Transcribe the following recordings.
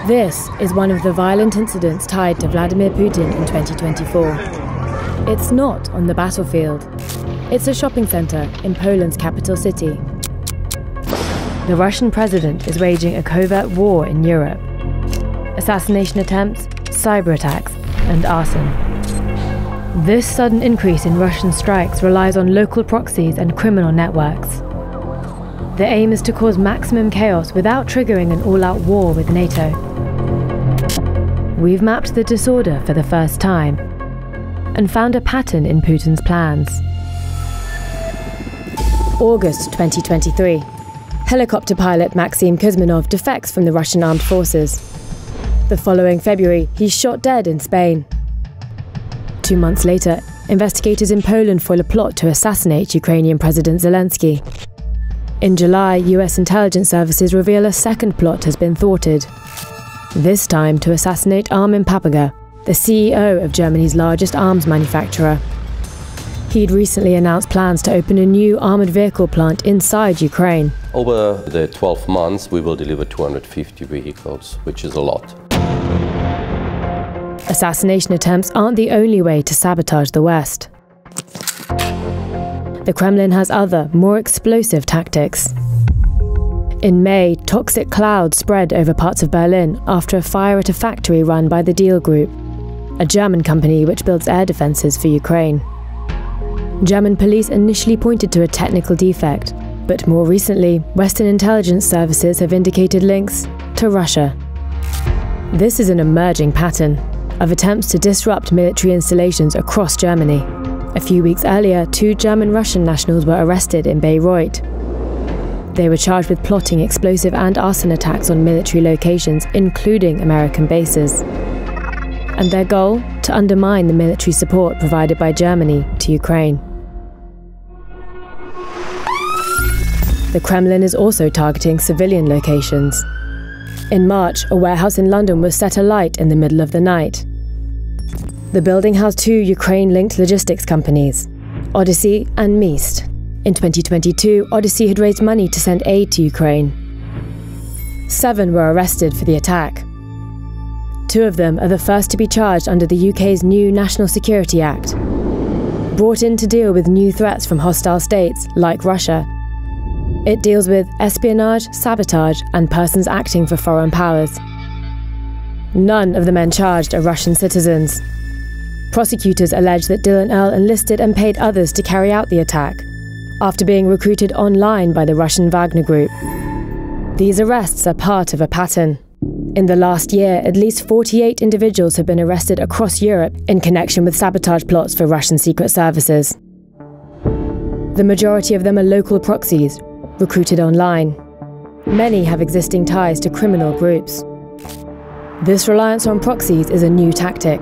This is one of the violent incidents tied to Vladimir Putin in 2024. It's not on the battlefield. It's a shopping centre in Poland's capital city. The Russian president is waging a covert war in Europe. Assassination attempts, cyber attacks, and arson. This sudden increase in Russian strikes relies on local proxies and criminal networks. The aim is to cause maximum chaos without triggering an all-out war with NATO. We've mapped the disorder for the first time and found a pattern in Putin's plans. August 2023. Helicopter pilot Maxim Kuzminov defects from the Russian armed forces. The following February, he's shot dead in Spain. 2 months later, investigators in Poland foil a plot to assassinate Ukrainian President Zelensky. In July, US intelligence services reveal a second plot has been thwarted. This time to assassinate Armin Papaga, the CEO of Germany's largest arms manufacturer. He'd recently announced plans to open a new armoured vehicle plant inside Ukraine. Over the 12 months, we will deliver 250 vehicles, which is a lot. Assassination attempts aren't the only way to sabotage the West. The Kremlin has other, more explosive tactics. In May, toxic clouds spread over parts of Berlin after a fire at a factory run by the Deal Group, a German company which builds air defences for Ukraine. German police initially pointed to a technical defect, but more recently, Western intelligence services have indicated links to Russia. This is an emerging pattern of attempts to disrupt military installations across Germany. A few weeks earlier, 2 German-Russian nationals were arrested in Bayreuth. They were charged with plotting explosive and arson attacks on military locations, including American bases. And their goal? To undermine the military support provided by Germany to Ukraine. The Kremlin is also targeting civilian locations. In March, a warehouse in London was set alight in the middle of the night. The building housed 2 Ukraine-linked logistics companies, Odyssey and Meist. In 2022, Odyssey had raised money to send aid to Ukraine. 7 were arrested for the attack. 2 of them are the first to be charged under the UK's new National Security Act, brought in to deal with new threats from hostile states like Russia. It deals with espionage, sabotage, and persons acting for foreign powers. None of the men charged are Russian citizens. Prosecutors allege that Dylan Earl enlisted and paid others to carry out the attack, after being recruited online by the Russian Wagner Group. These arrests are part of a pattern. In the last year, at least 48 individuals have been arrested across Europe in connection with sabotage plots for Russian secret services. The majority of them are local proxies, recruited online. Many have existing ties to criminal groups. This reliance on proxies is a new tactic.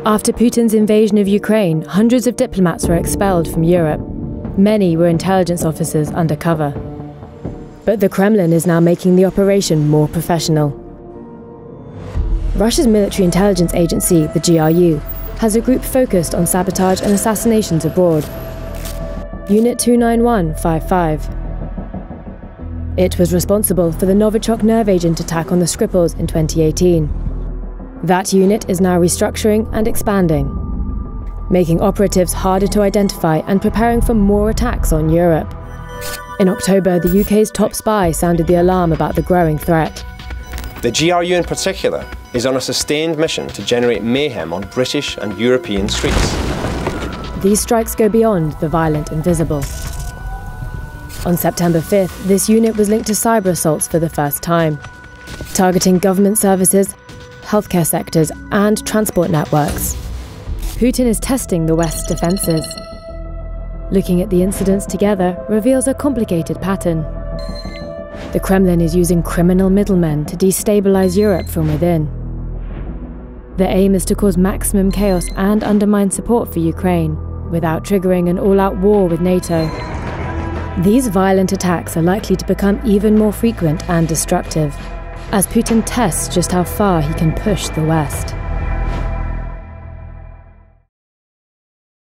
After Putin's invasion of Ukraine, hundreds of diplomats were expelled from Europe. Many were intelligence officers undercover. But the Kremlin is now making the operation more professional. Russia's military intelligence agency, the GRU, has a group focused on sabotage and assassinations abroad. Unit 29155. It was responsible for the Novichok nerve agent attack on the Skripals in 2018. That unit is now restructuring and expanding, making operatives harder to identify and preparing for more attacks on Europe. In October, the UK's top spy sounded the alarm about the growing threat. The GRU in particular is on a sustained mission to generate mayhem on British and European streets. These strikes go beyond the violent and visible. On September 5th, this unit was linked to cyber assaults for the first time, targeting government services, healthcare sectors, and transport networks. Putin is testing the West's defences. Looking at the incidents together reveals a complicated pattern. The Kremlin is using criminal middlemen to destabilize Europe from within. The aim is to cause maximum chaos and undermine support for Ukraine, without triggering an all-out war with NATO. These violent attacks are likely to become even more frequent and destructive, as Putin tests just how far he can push the West.